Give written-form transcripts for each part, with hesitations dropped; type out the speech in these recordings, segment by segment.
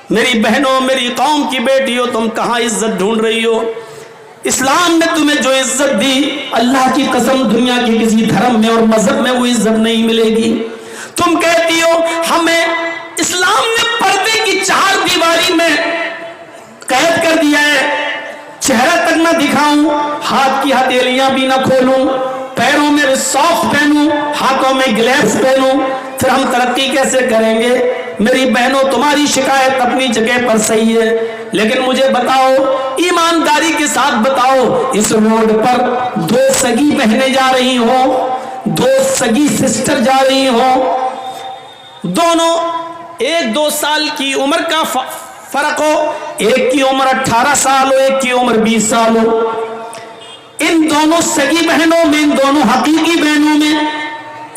میری بہنوں، میری قوم کی بیٹیوں، تم کہاں عزت ڈھونڈ رہی ہو؟ اسلام نے تمہیں جو عزت دی، اللہ کی قسم دنیا کے کسی دھرم میں اور مذہب میں وہ عزت نہیں ملے گی۔ تم کہتی ہو ہمیں اسلام نے پردے کی 4 دیواری میں قید کر دیا ہے، چہرہ تک نہ دکھاؤں، ہاتھ کی ہتھیلیاں بھی نہ کھولوں، پیروں میں ساکس پہنوں، ہاتھوں میں گلیوز پہنوں، پھر ہم ترقی کیسے کریں گے؟ میری بہنوں، تمہاری شکایت اپنی جگہ پر صحیح ہے، لیکن مجھے بتاؤ، ایمانداری کے ساتھ بتاؤ، اس روڈ پر 2 سگی بہنیں جا رہی ہوں، 2 سگی سسٹر جا رہی ہوں، دونوں 1-2 سال کی عمر کا فرق ہو، ایک کی عمر 18 سال ہو، ایک کی عمر 20 سال ہو، ان دونوں سگی بہنوں میں، ان دونوں حقیقی بہنوں میں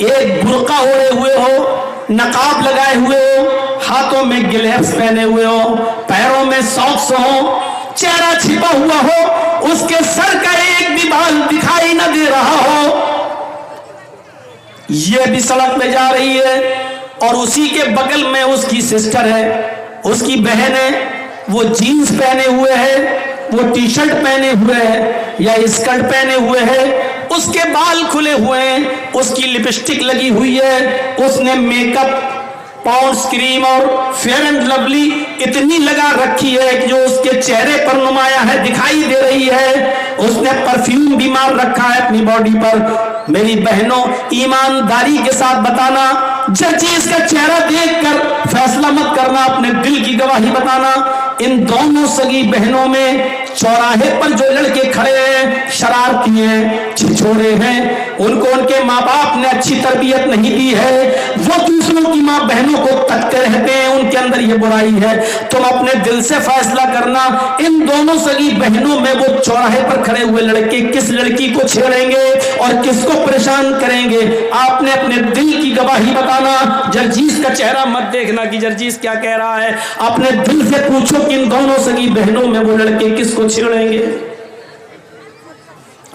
ایک برقع اوڑھے ہوئے ہو، نقاب لگائے ہوئے ہو، ہاتھوں میں گلیوز پہنے ہوئے ہو، پیروں میں ساکس ہو، چہرہ چھپا ہوا ہو، اس کے سر کا ایک بھی بال دکھائی نہ دے رہا ہو، یہ بھی سڑک پہ جا رہی ہے، اور اسی کے بغل میں اس کی سسٹر ہے، اس کی بہن ہے، وہ جینز پہنے ہوئے ہے، وہ ٹی شرٹ پہنے ہوئے ہے یا اسکرٹ پہنے ہوئے ہے، اس کے بال کھلے ہوئے ہیں، اس کی لپسٹک لگی ہوئی ہے، اس نے میک اپ، پاؤنڈز کریم اور فیئر اینڈ لولی اتنی لگا رکھی ہے کہ جو اس کے چہرے پر نمایاں ہے، دکھائی دے رہی ہے، اس نے پرفیوم بھی مار رکھا ہے اپنی باڈی پر۔ میری بہنوں، ایمانداری کے ساتھ بتانا، ججیز کا چہرہ دیکھ کر فیصلہ مت کرنا، اپنے دل کی گواہی بتانا۔ ان دونوں سگی بہنوں میں چوراہے پر جو لڑکے کھڑے ہیں، شرارتی ہیں، چھچھوڑے ہیں، ان کو ان کے ماں باپ نے اچھی تربیت نہیں دی ہے، وہ دوسروں کی ماں بہنوں کو تکتے رہتے ہیں، ان کے اندر یہ برائی ہے۔ تم اپنے دل سے فیصلہ کرنا، ان دونوں سگی بہنوں میں وہ چوراہے پر کھڑے ہوئے لڑکے کس لڑکی کو چھیڑیں گے اور کس کو پریشان کریں گے؟ آپ نے اپنے دل کی گواہی بتانا، جرجیز کا چہرہ مت دیکھنا کہ جرجیز کیا کہہ رہا ہے، اپنے دل سے پوچھو کہ ان دونوں سگی بہنوں میں وہ لڑکے کس کو چھیڑیں گے؟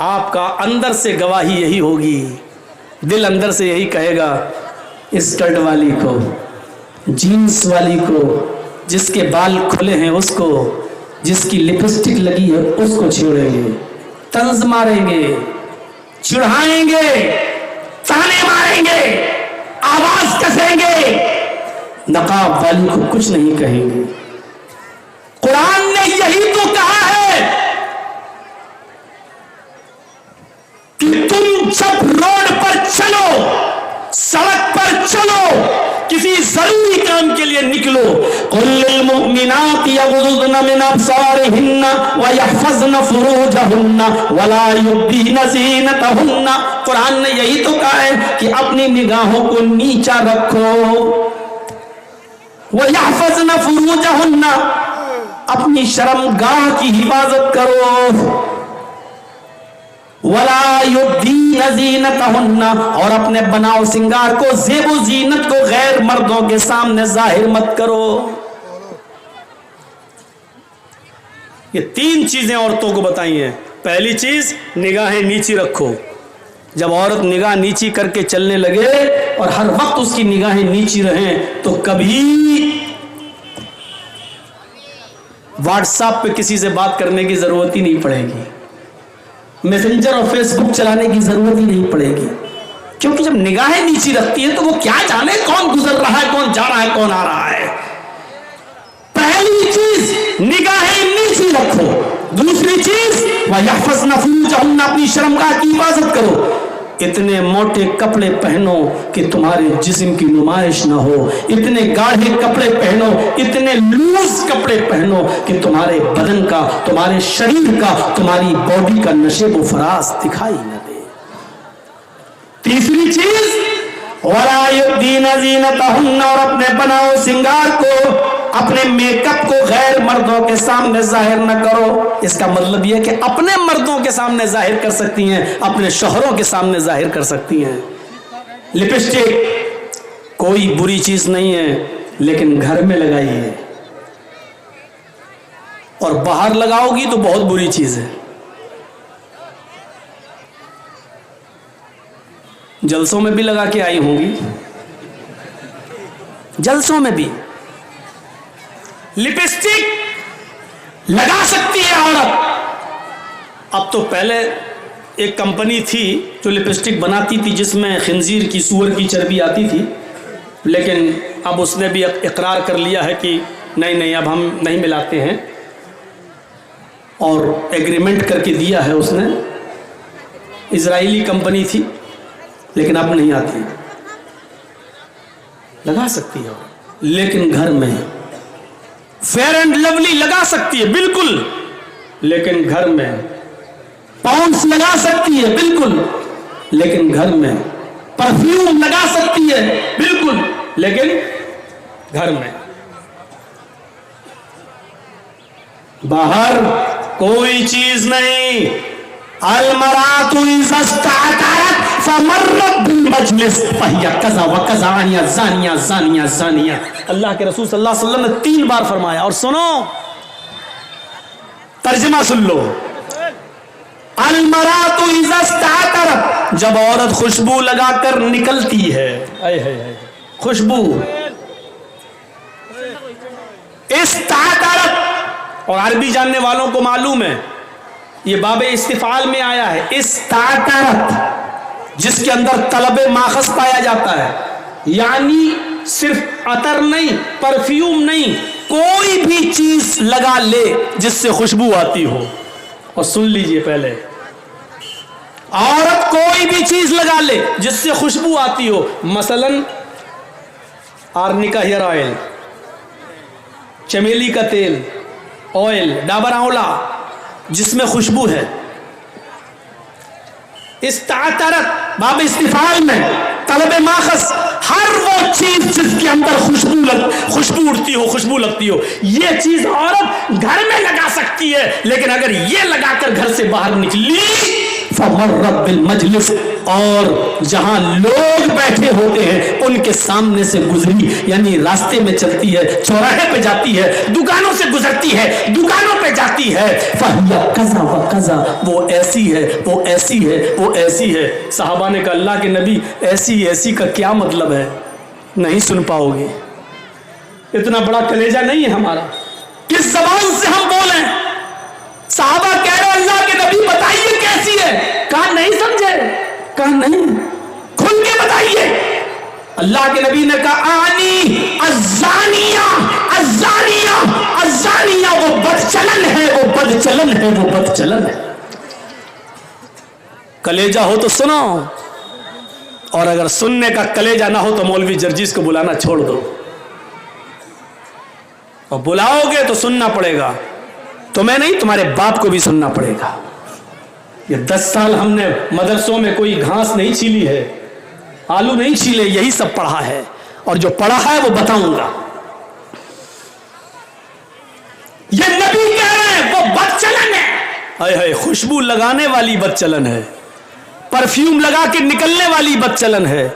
آپ کا اندر سے گواہی یہی ہوگی، دل اندر سے یہی کہے گا، اسکرٹ والی کو، جینس والی کو، جس کے بال کھلے ہیں اس کو، جس کی لپسٹک لگی ہے اس کو چھیڑیں گے، طنز ماریں گے، چڑھائیں گے، تانے ماریں گے، آواز کسیں گے، نقاب والی کو کچھ نہیں کہیں گے۔ قرآن نے یہی تو کہا ہے کہ تم جب روڈ پر چلو، سڑک پر چلو، کسی ضروری کام کے لیے نکلو، قل للمؤمنات یغضضن من ابصارهن ويحفظن فروجهن ولا يبدين زینتهن۔ قرآن نے یہی تو کہا ہے کہ اپنی نگاہوں کو نیچا رکھو، وَيَحْفَظْنَ فُرُوجَهُنَّ، اپنی شرمگاہ کی حفاظت کرو، وَلَا يُبْدِينَ زِينَتَهُنَّ، اور اپنے بناؤ سنگار کو، زیب و زینت کو غیر مردوں کے سامنے ظاہر مت کرو۔ یہ 3 چیزیں عورتوں کو بتائی ہیں۔ پہلی چیز، نگاہیں نیچی رکھو۔ جب عورت نگاہ نیچی کر کے چلنے لگے اور ہر وقت اس کی نگاہیں نیچی رہیں تو کبھی واٹس ایپ پہ کسی سے بات کرنے کی ضرورت ہی نہیں پڑے گی، میسنجر اور فیس بک چلانے کی ضرورت ہی نہیں پڑے گی، کیونکہ جب نگاہیں نیچی رکھتی ہیں تو وہ کیا جانے کون گزر رہا ہے، کون جا رہا ہے، کون آ رہا ہے۔ پہلی چیز، نگاہیں نیچی رکھو۔ دوسری چیز، وَيَحْفَظْنَ فُرُوجَهُنَّ، اپنی شرمگاہ کی حفاظت کرو۔ اتنے موٹے کپڑے پہنو کہ تمہارے جسم کی نمائش نہ ہو، اتنے گاڑھے کپڑے پہنو، اتنے لوز کپڑے پہنو کہ تمہارے بدن کا، تمہارے شریر کا، تمہاری باڈی کا نشیب و فراز دکھائی نہ دے۔ تیسری چیز، وَلَا يُبْدِينَ زِينَتَهُنَّ، اور اپنے بناؤ سنگار کو، اپنے میک اپ کو غیر مردوں کے سامنے ظاہر نہ کرو۔ اس کا مطلب یہ کہ اپنے مردوں کے سامنے ظاہر کر سکتی ہیں، اپنے شوہروں کے سامنے ظاہر کر سکتی ہیں۔ لپسٹک کوئی بری چیز نہیں ہے، لیکن گھر میں لگائیے، اور باہر لگاؤ گی تو بہت بری چیز ہے۔ جلسوں میں بھی لگا کے آئی ہوں گی، جلسوں میں بھی लिपस्टिक लगा सकती है औरत। अब तो पहले एक कंपनी थी जो लिपस्टिक बनाती थी जिसमें खिंजीर की, सूअर की चर्बी आती थी, लेकिन अब उसने भी इकरार कर लिया है कि नहीं अब हम नहीं मिलाते हैं, और एग्रीमेंट करके दिया है उसने। इजराइली कंपनी थी लेकिन अब नहीं आती। लगा सकती है लेकिन घर में। फेयर एंड लवली लगा सकती है बिल्कुल, लेकिन घर में। पाउंड्स लगा सकती है बिल्कुल, लेकिन घर में। परफ्यूम लगा सकती है बिल्कुल, लेकिन घर में। बाहर कोई चीज नहीं। अलमरातु इज़ा इस्तअतरत फमर्रत बिल मजलिस फहिया कज़ा व कज़ानिया ज़ानिया ज़ानिया ज़ानिया। अल्लाह के रसूल सल्लल्लाहु अलैहि वसल्लम ने 3 बार फरमाया। और सुनो, तर्जुमा सुन लो। अलमरातु इज़ा इस्तअतरत, जब औरत खुशबू लगाकर निकलती है, खुशबू इस्तअतरत, और अरबी जानने वालों को मालूम है ये बाबे इस्तिफाल में आया है। इस्तअतरत जिसके अंदर तलबे माखस पाया जाता है, यानी सिर्फ अतर नहीं, परफ्यूम नहीं, कोई भी चीज लगा ले जिससे खुशबू आती हो। और सुन लीजिए, पहले औरत कोई भी चीज लगा ले जिससे खुशबू आती हो, मसलन आर्निका हेयर ऑयल, चमेली का तेल, ऑयल, डाबर आंवला, जिसमें खुशबू है। इस्तअतरत बाब इस्तिफाल में तलब माखस, हर वो चीज जिसके अंदर खुशबू उड़ती हो, खुशबू लगती हो, ये चीज औरत घर में लगा सकती है, लेकिन अगर ये लगाकर घर से बाहर निकली फमर्रत बिल मजलिस, और जहां लोग बैठे होते हैं उनके सामने से गुजरी, यानी रास्ते में चलती है, चौराहे पे जाती है, दुकानों से गुजरती है, दुकानों पे जाती है, फहिया कज़ा व कज़ा, वो ऐसी है, वो ऐसी है, वो ऐसी है। सहाबा ने कहा, अल्लाह के नबी, ऐसी ऐसी का क्या मतलब है? नहीं सुन पाओगे, इतना बड़ा कलेजा नहीं है हमारा, किस जबान से हम बोलें? साहबा कह रहे, अल्लाह के नबी बताइए कैसी है? कहा नहीं समझे, कहा नहीं, खुल के बताइए। अल्लाह के नबी ने कहा, आनी अज़्ज़ानिया अज़्ज़ानिया अज़्ज़ानिया, वो बदचलन है, वो बदचलन है, वो बदचलन है। कलेजा हो तो सुनो, और अगर सुनने का कलेजा ना हो तो मौलवी जर्जीस को बुलाना छोड़ दो, और बुलाओगे तो सुनना पड़ेगा। तुम्हें नहीं, तुम्हारे बाप को भी सुनना पड़ेगा। ये 10 साल हमने मदरसों में कोई घास नहीं छीली है, आलू नहीं छीले, यही सब पढ़ा है, और जो पढ़ा है वो बताऊंगा। ये नबी कह रहे हैं वो बदचलन है। हाय हाय, खुशबू लगाने वाली बदचलन है, परफ्यूम लगा के निकलने वाली बदचलन है।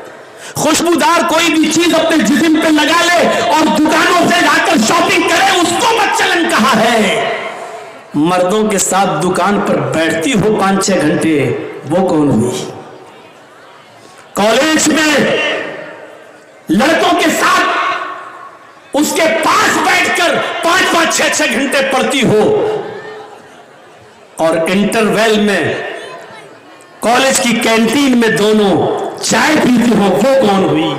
खुशबूदार कोई भी चीज अपने जिस्म पे लगा ले और दुकानों से जाकर शॉपिंग करे, उसको बदचलन कहा है। मर्दों के साथ दुकान पर बैठती हो 5-6 घंटे, वो कौन हुई? कॉलेज में लड़कों के साथ उसके पास बैठकर 5-5, 6-6 घंटे पढ़ती हो, और इंटरवेल में कॉलेज की कैंटीन में दोनों चाय पीती हो, वो कौन हुई?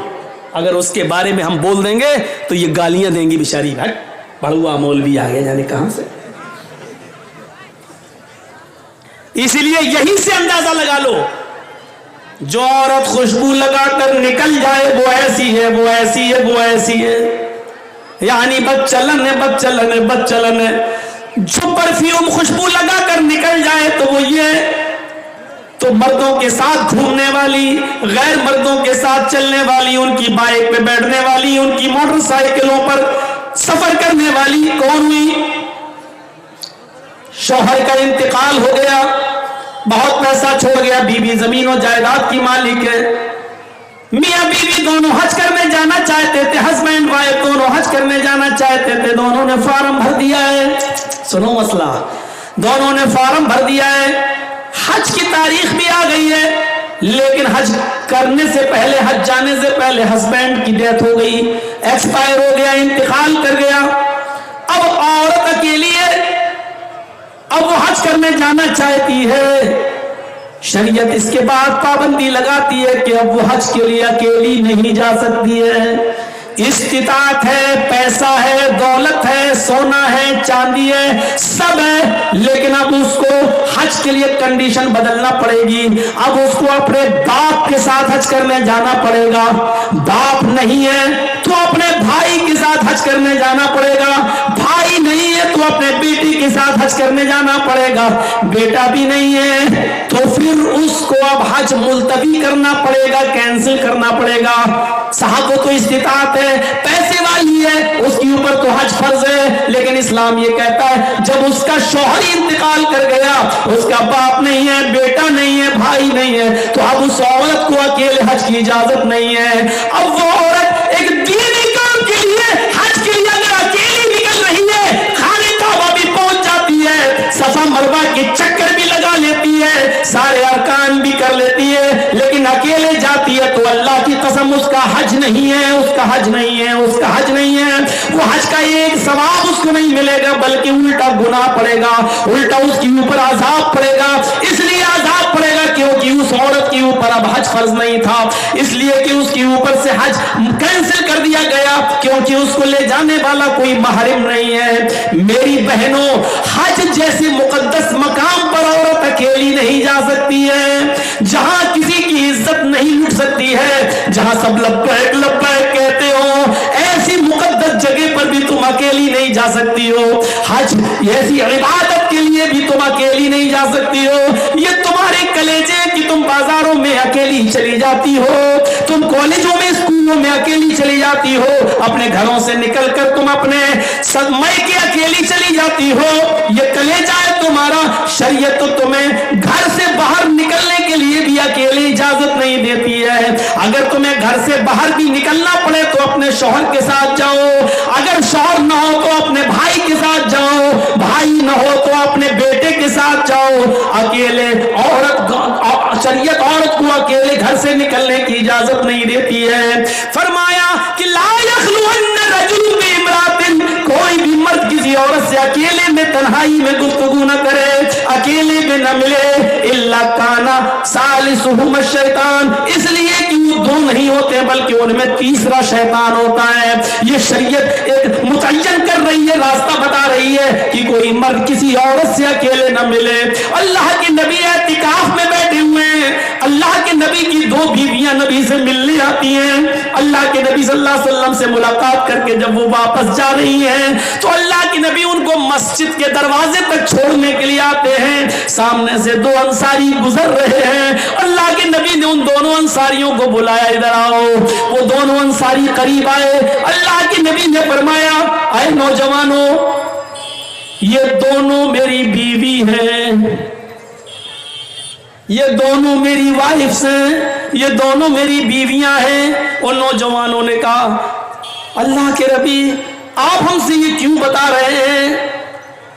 अगर उसके बारे में हम बोल देंगे तो ये गालियां देंगी बेचारी, भाई बड़ुआ मौलवी आ गया जाने कहां से। इसलिए यहीं से अंदाजा लगा लो, जो औरत खुशबू लगाकर निकल जाए वो ऐसी है, वो ऐसी है, वो ऐसी है, यानी बदचलन है, बदचलन है, बदचलन है। जो परफ्यूम खुशबू लगाकर निकल जाए तो वो ये, तो मर्दों के साथ घूमने वाली, गैर मर्दों के साथ चलने वाली, उनकी बाइक पे बैठने वाली, उनकी मोटरसाइकिलों पर सफर करने वाली कौन हुई? शौहर का इंतकाल हो गया, बहुत पैसा छोड़ गया, बीवी जमीन और जायदाद की मालिक है, मियां बीवी दोनों हज करने जाना चाहते थे, हस्बैंड वाइफ दोनों हज करने जाना चाहते थे, दोनों ने फॉर्म भर दिया है। सुनो मसला, दोनों ने फॉर्म भर दिया है, हज की तारीख भी आ गई है, लेकिन हज करने से पहले, हज जाने से पहले हस्बैंड की डेथ हो गई, एक्सपायर हो गया, इंतकाल कर गया। अब میں جانا چاہتی ہے، شریعت اس کے بعد پابندی لگاتی ہے کہ اب وہ حج کے لیے اکیلی نہیں جا سکتی ہے۔ استطاعت ہے، پیسہ ہے، دولت ہے، سونا ہے، چاندی ہے، سب ہے، لیکن اب اس کو حج کے لیے کنڈیشن بدلنا پڑے گی۔ اب اس کو اپنے باپ کے ساتھ حج کرنے جانا پڑے گا۔ باپ نہیں ہے تو اپنے بھائی کے ساتھ حج کرنے جانا پڑے گا، بھائی نہیں ہے تو اپنے بیٹی کے ساتھ حج کرنے جانا پڑے گا، بیٹا بھی نہیں ہے تو پھر اس کو اب حج ملتوی کرنا پڑے گا، کینسل کرنا پڑے گا۔ صاحب کو تو استطاعت ہے، پیسے والی ہے، اس کے اوپر تو حج فرض ہے، لیکن اسلام یہ کہتا ہے جب اس کا شوہر انتقال کر گیا، اس کا باپ نہیں ہے، بیٹا نہیں ہے، بھائی نہیں ہے، تو اب اس عورت کو اکیلے حج کی اجازت نہیں ہے۔ اب وہ عورت ایک دینی کام کے لیے حج کے لیے اگر اکیلی نکل رہی ہے، خانہ کعبہ بھی پہنچ جاتی ہے، صفا مروہ کے چکر بھی لگا لیتی ہے، سارے ارکان بھی کر لیتی ہے، لیکن اکیلے جاتی ہے تو اللہ کی قسم اس کا حج نہیں ہے، اس کا حج نہیں ہے، اس کا حج نہیں ہے۔ وہ حج کا ایک ثواب اس کو نہیں ملے گا، بلکہ الٹا گناہ پڑے گا، الٹا اس کے اوپر عذاب پڑے گا۔ اس لیے عذاب پڑے گا کیونکہ اس عورت کے اوپر اب حج فرض نہیں تھا، اس لیے کہ اس کے اوپر سے حج کینسل کر دیا گیا، کیونکہ اس کو لے جانے والا کوئی محرم نہیں ہے۔ میری بہنوں، حج جیسے مقدس مقام پر عورت اکیلی نہیں جا سکتی ہے، جہاں کسی کی عزت نہیں لٹ سکتی ہے، جہاں سب لبیک لبیک کہتے ہو، ایسی مقدس جگہ پر بھی تم اکیلی نہیں جا سکتی ہو۔ حج ایسی عبادت کے لیے بھی تم اکیلی نہیں جا سکتی ہو۔ یہ تمہارے کلیجے کہ تم بازاروں میں اکیلی چلی جاتی ہو، تم کالجوں میں اسکولوں میں اکیلی چلی جاتی ہو، اپنے گھروں سے نکل کر تم اپنے میکے اکیلی چلی جاتی ہو، یہ کلیجہ ہے تمہارا۔ شریعت تو تمہیں گھر سے باہر نکلنے کے لیے بھی اکیلے اجازت نہیں دیتی ہے۔ اگر تمہیں گھر سے باہر بھی نکلنا پڑے تو اپنے شوہر کے ساتھ جاؤ، اگر شوہر نہ ہو تو اپنے بھائی کے ساتھ جاؤ، بھائی نہ ہو تو اپنے بیٹے کے ساتھ جاؤ۔ اکیلے شریعت عورت کو اکیلے گھر سے نکلنے کی اجازت نہیں دیتی ہے۔ فرمایا کہ لا یخلون رجل بامرأۃ، کوئی بھی مرد کسی عورت سے اکیلے میں تنہائی میں گفتگو نہ کرے، اکیلے میں نہ ملے، الا کان ثالثہما الشیطان، اس لیے کہ وہ دو نہیں ہوتے بلکہ ان میں تیسرا شیطان ہوتا ہے۔ یہ شریعت ایک متعین کر رہی ہے، راستہ بتا رہی ہے کہ کوئی مرد کسی عورت سے اکیلے نہ ملے۔ اللہ کے نبی اعتکاف میں بیٹھے ہوئے ہیں، اللہ کے نبی کی دو بیویاں نبی سے ملنے آتی ہیں، اللہ کے نبی صلی اللہ علیہ وسلم سے ملاقات کر کے جب وہ واپس جا رہی ہیں تو اللہ کے نبی ان کو مسجد کے دروازے تک چھوڑنے کے لیے آتے ہیں، سامنے سے دو انصاری گزر رہے ہیں، اللہ کے نبی نے ان دونوں انصاریوں کو بلایا، ادھر آؤ۔ وہ دونوں انصاری قریب آئے، اللہ کے نبی نے فرمایا اے نوجوانوں، یہ دونوں میری بیوی ہیں، یہ دونوں میری وائفز ہیں، یہ دونوں میری بیویاں ہیں۔ اور نوجوانوں نے کہا اللہ کے نبی آپ ہم سے یہ کیوں بتا رہے ہیں،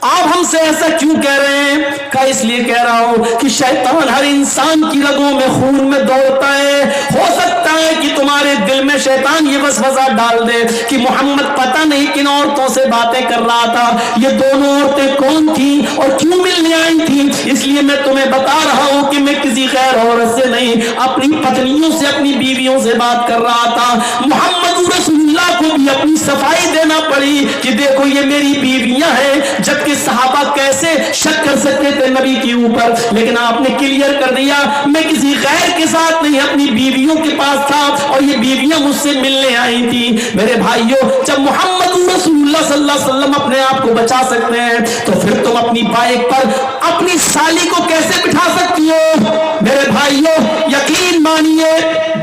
آپ ہم سے ایسا کیوں کہہ رہے ہیں؟ کہا اس لیے کہہ رہا ہوں کہ شیطان ہر انسان کی رگوں میں خون میں دوڑتا ہے، ہو سکتا ہے کہ تمہارے دل میں شیطان یہ وسوسہ ڈال دے کہ محمد پتہ نہیں کن عورتوں سے باتیں کر رہا تھا، یہ دونوں عورتیں کون تھیں اور کیوں ملنے آئی تھیں، اس لیے میں تمہیں بتا رہا ہوں کہ میں کسی غیر عورت سے نہیں، اپنی پتنیوں سے، اپنی بیویوں سے بات کر رہا تھا۔ محمد رسول اللہ کو بھی اپنی صفائی دینا پڑی کہ دیکھو یہ میری بیویاں ہیں، جبکہ صحابہ کیسے شک کر سکتے تھے نبی کے اوپر، لیکن آپ نے کلیئر کر دیا میں کسی غیر کے ساتھ نہیں، اپنی بیویوں کے پاس تھا اور یہ بیویاں مجھ سے ملنے آئی تھی۔ میرے بھائیوں، جب محمد رسول اللہ صلی اللہ علیہ وسلم اپنے آپ کو بچا سکتے ہیں تو پھر تم اپنی بائک پر اپنی سالی کو کیسے بٹھا سکتی ہو؟ میرے بھائیوں یقین مانیے،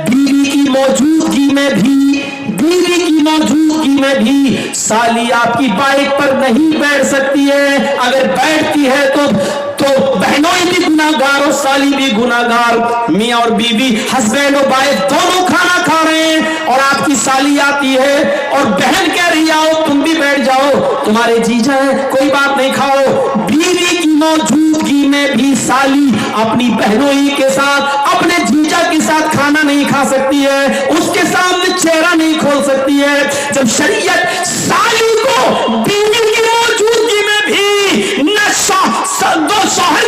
بیوی کی موجودگی میں بھی، بیوی کی موجودگی میں بھی سالی آپ کی بائک پر نہیں بیٹھ سکتی ہے، اگر بیٹھتی ہے تو بہنوئی بھی گناہگار اور سالی بھی گناہگار۔ میاں اور بیوی، ہسبینڈ اور وائف دونوں کھانا کھا رہے ہیں اور آپ کی سالی آتی ہے اور بہن کہہ رہی آؤ تم بھی بیٹھ جاؤ، تمہارے جیجا ہے کوئی بات نہیں کھاؤ۔ بیوی کی موجودگی میں بھی سالی اپنی بہنوئی کے ساتھ، اپنے جیجا کے ساتھ کھانا نہیں کھا سکتی ہے، اس کے سامنے چہرہ نہیں کھول سکتی ہے۔ جب شریعت سالی کو بیوی کی موجودگی میں بھی نہ دو شوہر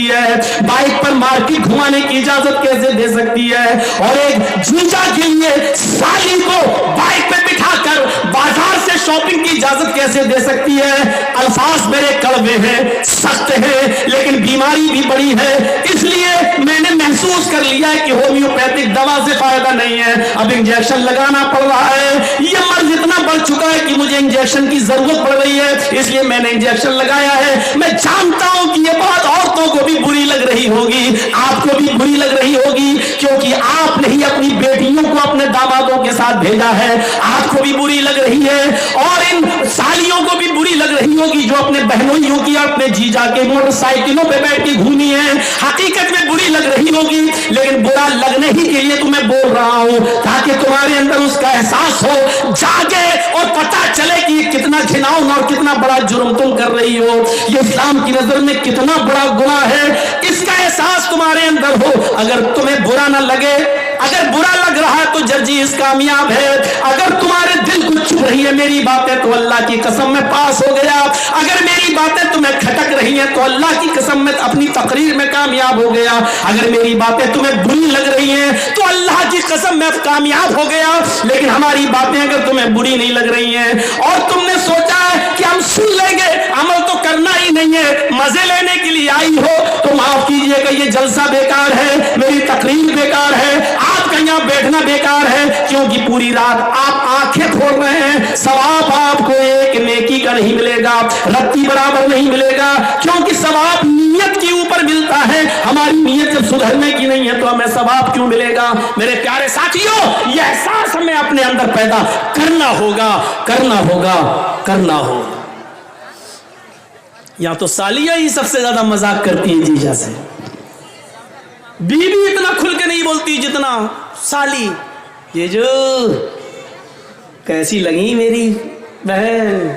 सकती है, बाइक पर मार्केट घुमाने की इजाजत कैसे दे सकती है, और एक जीजा के लिए साली को बाइक पे बिठाकर बाजार से शॉपिंग की इजाजत कैसे दे सकती है। अल्फाज मेरे कड़वे हैं, सख्त हैं, लेकिन बीमारी भी बड़ी है, इसलिए मैंने महसूस कर लिया है कि होम्योपैथिक दवा से फायदा नहीं है, अब इंजेक्शन लगाना पड़ रहा है। ये मर्ज इतना बढ़ चुका है कि मुझे इंजेक्शन की जरूरत पड़ रही है, इसलिए मैंने इंजेक्शन लगाया है। मैं जानता हूं कि ये बात औरतों को भी बुरी लग रही होगी, आपको भी बुरी लग रही होगी, क्योंकि आपने ही अपनी बेटियों को अपने दामादों के साथ भेजा है, आपको भी बुरी लग रही है, और इन सालियों को भी बुरी लग रही होगी जो अपने बहनोइयों की अपने जीजा के मोटरसाइकिलों पे बैठ के घूमी है। हकीकत में बुरी लग रही होगी, लेकिन बुरा लगने ही के लिए तुम्हें बोल रहा हूं, ताकि तुम्हारे अंदर उसका एहसास हो, जागे और पता चले कि कितना घिनौना और कितना बड़ा जुर्म तुम कर रही हो, ये इस्लाम की नजर में कितना बड़ा गुनाह है, इसका एहसास तुम्हारे अंदर हो। अगर तुम्हें बुरा ना लगे, अगर बुरा लग रहा है तो जर्जीस कामयाब है, अगर तुम्हारे दिल को चुभ रही है मेरी बातें तो अल्लाह की कसम में पास हो गया, अगर मेरी बातें तुम्हें खटक रही हैं तो अल्लाह की कसम में अपनी तकरीर में कामयाब हो गया, अगर मेरी बातें तुम्हें बुरी लग रही हैं तो अल्लाह की कसम में कामयाब हो गया। लेकिन हमारी बातें अगर तुम्हें बुरी नहीं लग रही हैं और तुमने सोचा है कि हम सुन लेंगे, अमल तो करना ही नहीं है, मजे लेने के लिए आई हो, तो माफ कीजिएगा ये जलसा बेकार है, मेरी तकरीर बेकार है, आपका यहाँ बैठना बेकार है, क्योंकि पूरी रात आप आंखें खोल रहे हैं, सवाब आपको एक नेकी का नहीं मिलेगा, रत्ती बराबर नहीं मिलेगा, क्योंकि सवाब नियत के ऊपर मिलता है। हमारी नियत जब सुधरने की नहीं है तो हमें सवाब क्यों मिलेगा। मेरे प्यारे साथियों, यह एहसास हमें अपने अंदर पैदा करना होगा, करना होगा, करना होगा। या तो सालियां ही सबसे ज्यादा मजाक करती है जीजा से, बीवी इतना खुल के नहीं बोलती जितना साली। जीजू कैसी लगी मेरी बहन,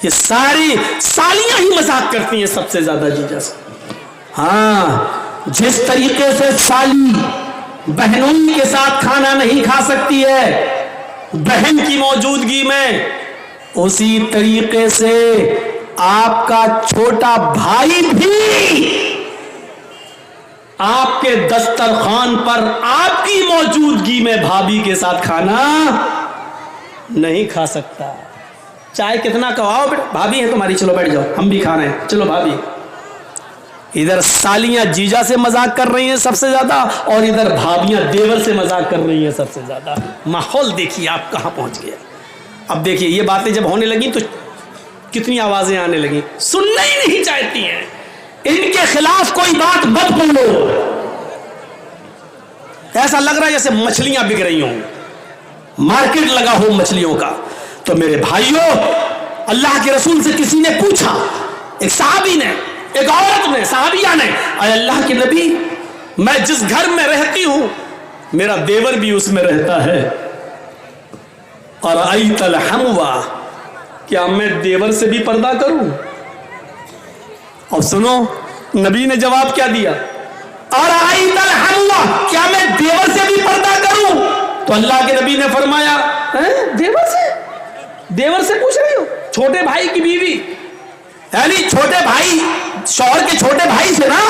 ये सारी सालियां ही मजाक करती हैं सबसे ज्यादा जीजा से। हाँ, जिस तरीके से साली बहनों के साथ खाना नहीं खा सकती है बहन की मौजूदगी में, उसी तरीके से आपका छोटा भाई भी आपके दस्तरखान पर आपकी मौजूदगी में भाभी के साथ खाना नहीं खा सकता। चाहे कितना कवाओ, भाभी है तुम्हारी, चलो बैठ जाओ, हम भी खा रहे हैं, चलो भाभी। इधर सालियां जीजा से मजाक कर रही हैं सबसे ज्यादा, और इधर भाभियां देवर से मजाक कर रही हैं सबसे ज्यादा। माहौल देखिए आप कहां पहुंच गया। अब देखिए ये बातें जब होने लगी तो कितनी आवाजें आने लगी, सुनना ही नहीं चाहती हैं, इनके खिलाफ कोई बात मत बोलो। ऐसा लग रहा है जैसे मछलियां बिक रही हों, मार्केट लगा हो मछलियों का। तो मेरे भाइयों, अल्लाह के रसूल से किसी ने पूछा, एक सहाबी ने, एक औरत ने, सहाबिया ने, अल्लाह के नबी, मैं जिस घर में रहती हूं मेरा देवर भी उसमें रहता है, और अईतल हमवा, क्या मैं देवर से भी पर्दा करूं? और सुनो नबी ने जवाब क्या दिया, और अईतल हमवा, क्या मैं देवर से भी पर्दा करूं? तो अल्लाह के नबी ने फरमाया, देवर से? देवर से पूछ रही हो? छोटे भाई की बीवी, यानी छोटे भाई, शौहर के छोटे भाई से ना,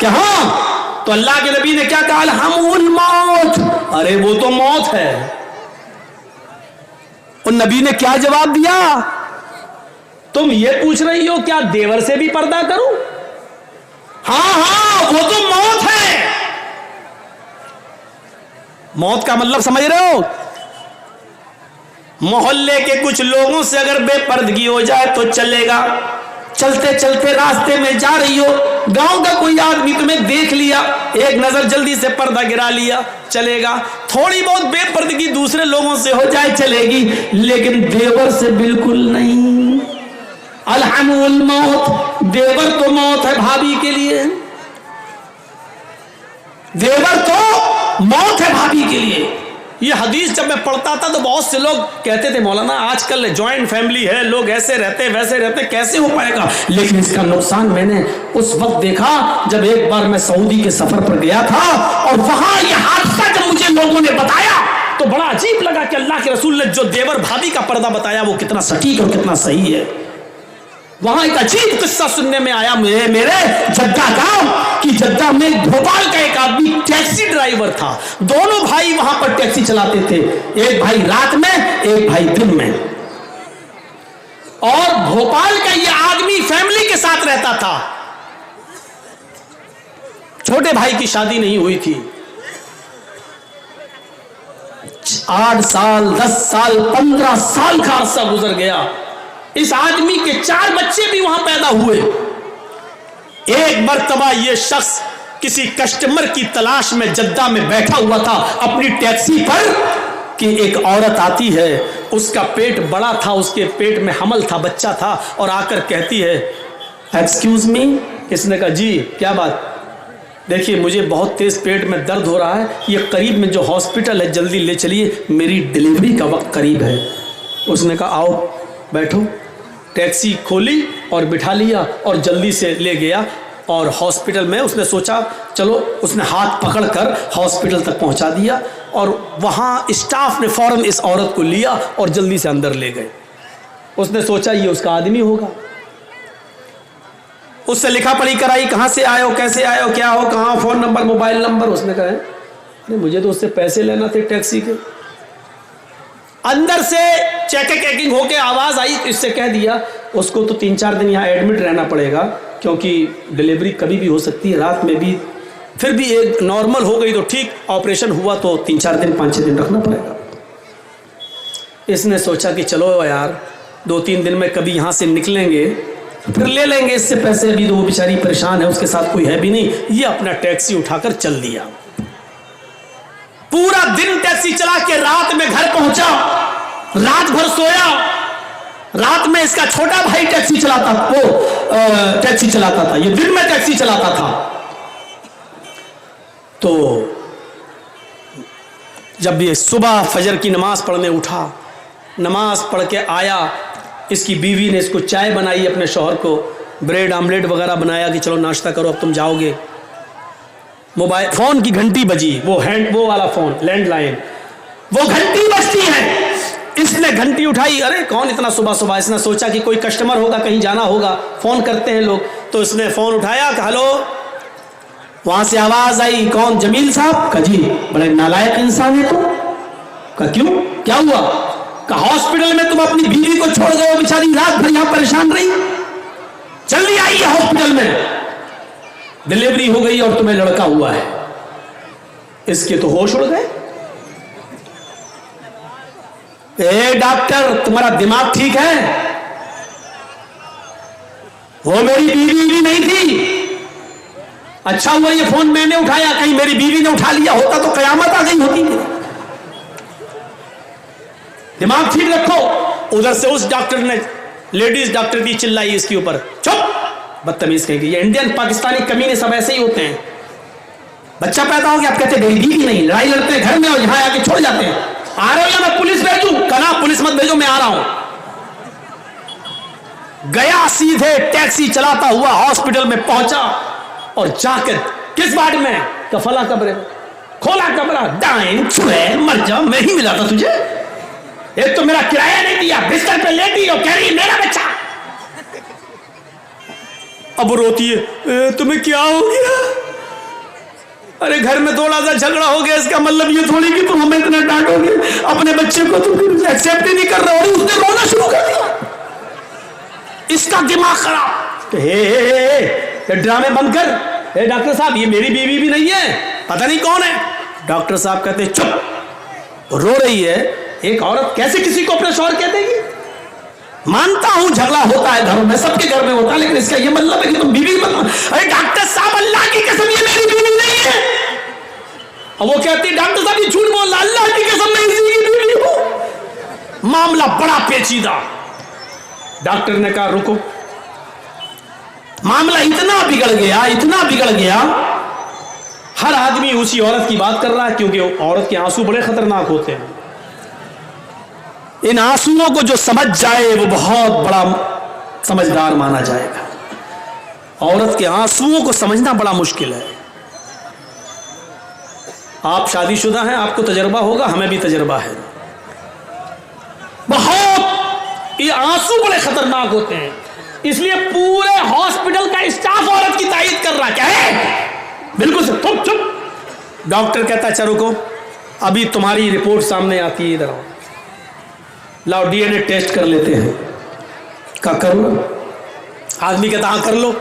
क्या? हाँ। तो अल्लाह के नबी ने क्या कहा, हम उन मौत, अरे वो तो मौत है। और नबी ने क्या जवाब दिया, तुम ये पूछ रही हो क्या देवर से भी पर्दा करूं? हाँ हाँ, वो तो मौत है। मौत का मतलब समझ रहे हो? मोहल्ले के कुछ लोगों से अगर बेपर्दगी हो जाए तो चलेगा, चलते चलते रास्ते में जा रही हो, गांव का कोई आदमी तुम्हें देख लिया, एक नजर जल्दी से पर्दा गिरा लिया, चलेगा। थोड़ी बहुत बेपर्दगी दूसरे लोगों से हो जाए चलेगी, लेकिन देवर से बिल्कुल नहीं। अलहमुल मौत, देवर तो मौत है भाभी के लिए, देवर तो मौत है भाभी के लिए। ये हदीस जब मैं पढ़ता था तो बहुत से लोग कहते थे, मौलाना आजकल जॉइंट फैमिली है, लोग ऐसे रहते वैसे रहते, कैसे हो पाएगा? लेकिन इसका नुकसान मैंने उस वक्त देखा जब एक बार मैं सऊदी के सफर पर गया था, और वहां यह हादसा जब मुझे लोगों ने बताया तो बड़ा अजीब लगा कि अल्लाह के रसूल ने जो देवर भाभी का पर्दा बताया वो कितना सटीक और कितना सही है। वहां एक अजीब किस्सा सुनने में आया मेरे जद्दा गांव कि जद्दा में भोपाल का एक आदमी टैक्सी ड्राइवर था। दोनों भाई वहां पर टैक्सी चलाते थे, एक भाई रात में एक भाई दिन में। और भोपाल का ये आदमी फैमिली के साथ रहता था। छोटे भाई की शादी नहीं हुई थी। 8 साल 10 साल 15 साल का अरसा गुजर गया। इस आदमी के 4 बच्चे भी वहां पैदा हुए। एक मर्तबा ये शख्स किसी कस्टमर की तलाश में जद्दा में बैठा हुआ था अपनी टैक्सी पर कि एक औरत आती है, उसका पेट बड़ा था, उसके पेट में हमल था, बच्चा था, और आकर कहती है एक्सक्यूज मी। इसने कहा जी क्या बात? देखिए मुझे बहुत तेज पेट में दर्द हो रहा है, ये करीब में जो हॉस्पिटल है जल्दी ले चलिए, मेरी डिलीवरी का वक्त करीब है। उसने कहा आओ बैठो। टैक्सी खोली और बिठा लिया और जल्दी से ले गया और हॉस्पिटल में उसने सोचा चलो, उसने हाथ पकड़कर हॉस्पिटल तक पहुंचा दिया और वहां स्टाफ ने फौरन इस औरत को लिया और जल्दी से अंदर ले गए। उसने सोचा ये उसका आदमी होगा, उससे लिखा पढ़ी कराई, कहाँ से आए हो, कैसे आए हो, क्या हो, कहाँ, फोन नंबर, मोबाइल नंबर। उसने कहा नहीं मुझे तो उससे पैसे लेना थे टैक्सी के। अंदर से चेकिंग होके आवाज आई, इससे कह दिया उसको तो 3-4 दिन यहाँ एडमिट रहना पड़ेगा क्योंकि डिलीवरी कभी भी हो सकती है, रात में भी। फिर भी एक नॉर्मल हो गई तो ठीक, ऑपरेशन हुआ तो 3-4 दिन 5-6 दिन रखना पड़ेगा। इसने सोचा कि चलो यार 2-3 दिन में कभी यहाँ से निकलेंगे फिर ले लेंगे इससे पैसे, अभी तो वो बेचारी परेशान है, उसके साथ कोई है भी नहीं। ये अपना टैक्सी उठाकर चल दिया। पूरा दिन टैक्सी चला के रात में घर पहुंचा, रात भर सोया। रात में इसका छोटा भाई टैक्सी चलाता था, ये दिन में टैक्सी चलाता था। तो जब ये सुबह फजर की नमाज पढ़ने उठा, नमाज पढ़ के आया, इसकी बीवी ने इसको चाय बनाई, अपने शौहर को ब्रेड आमलेट वगैरह बनाया कि चलो नाश्ता करो अब तुम जाओगे। मोबाइल फोन की घंटी बजी, वो वाला फोन लैंडलाइन, वो घंटी बजती है। इसने घंटी उठाई, अरे कौन इतना सुबह सुबह। इसने सोचा कि कोई कस्टमर होगा, कहीं जाना होगा, फोन करते हैं लोग। तो इसने फोन उठाया, हेलो। वहां से आवाज आई, कौन? जमील साहब। कहा जी, बड़े नालायक इंसान है तुम। कहा क्यों, क्या हुआ? कहा हॉस्पिटल में तुम अपनी बीवी को छोड़ गए, बेचारी रात भर यहां परेशान रही, जल्दी आई है हॉस्पिटल में, डिलीवरी हो गई और तुम्हें लड़का हुआ है। इसके तो होश उड़ गए। ए डॉक्टर, तुम्हारा दिमाग ठीक है? वो मेरी बीवी भी नहीं थी। अच्छा हुआ ये फोन मैंने उठाया, कहीं मेरी बीवी ने उठा लिया होता तो कयामत आ गई होती। दिमाग ठीक रखो। उधर से उस डॉक्टर ने, लेडीज डॉक्टर भी चिल्लाई इसके ऊपर, चुप बदतमीज कहेंगे। ये इंडियन पाकिस्तानी कमीने सब ऐसे ही होते हैं। बच्चा पैदा हो गया, आप कहते मेरी बीवी नहीं, लड़ाई लड़ते हैं घर में और यहां आके छोड़ जाते हैं। आ रहे हो या मैं पुलिस भेजूं? कहा पुलिस मत भेजो, मैं आ रहा हूं। गया सीधे टैक्सी चलाता हुआ हॉस्पिटल में पहुंचा और जाकर किस वार्ड में? कफला कमरे में खोला कमरा, डाइन छुए मर जा, मैं ही मिला था तुझे। एक तो मेरा किराया नहीं दिया, बिस्तर पे लेटी और कह रही मेरा बच्चा। अब रोती है, तुम्हें क्या हो गया? अरे घर में थोड़ा सा झगड़ा हो गया, इसका मतलब ये थोड़ी कि तुम हमें इतना डांटोगे, अपने बच्चे को तुम एक्सेप्ट ही नहीं कर रहे हो। उसने रोना शुरू कर दिया, इसका दिमाग खराब। हे ड्रामे बंद कर। हे डॉक्टर साहब, ये मेरी बीवी भी नहीं है, पता नहीं कौन है। डॉक्टर साहब कहते चुप, रो रही है। एक औरत कैसे किसी को अपना शौहर कह देगी? मानता हूं झगड़ा होता है घरों में, सबके घर में होता है, लेकिन इसका ये मतलब है कि तुम बीवी मत। अरे डॉक्टर साहब, अल्लाह की कसम ये मेरी बीवी नहीं है। और वो कहती है डॉक्टर साहब ये झूठ बोल रहा, अल्लाह की कसम मैं इसी की बीवी हूं। मामला बड़ा पेचीदा। डॉक्टर ने कहा रुको। मामला इतना बिगड़ गया, हर आदमी उसी औरत की बात कर रहा है, क्योंकि औरत के आंसू बड़े खतरनाक होते हैं। इन आंसुओं को जो समझ जाए वो बहुत बड़ा समझदार माना जाएगा। औरत के आंसुओं को समझना बड़ा मुश्किल है। आप शादीशुदा हैं, आपको तजर्बा होगा, हमें भी तजर्बा है। बहुत ये आंसू बड़े खतरनाक होते हैं। اس لیے پورے ہاسپٹل کا اسٹاف عورت کی تائید کر رہا. کیا ہے؟ بالکل چپ چپ. ڈاکٹر کہتا ہے چلو کو ابھی تمہاری رپورٹ سامنے آتی ہے, ادھر آؤ, لاؤ ڈی این اے ٹیسٹ کر لیتے ہیں. کیا کرو؟ آدمی کہتا ہاں کر لو.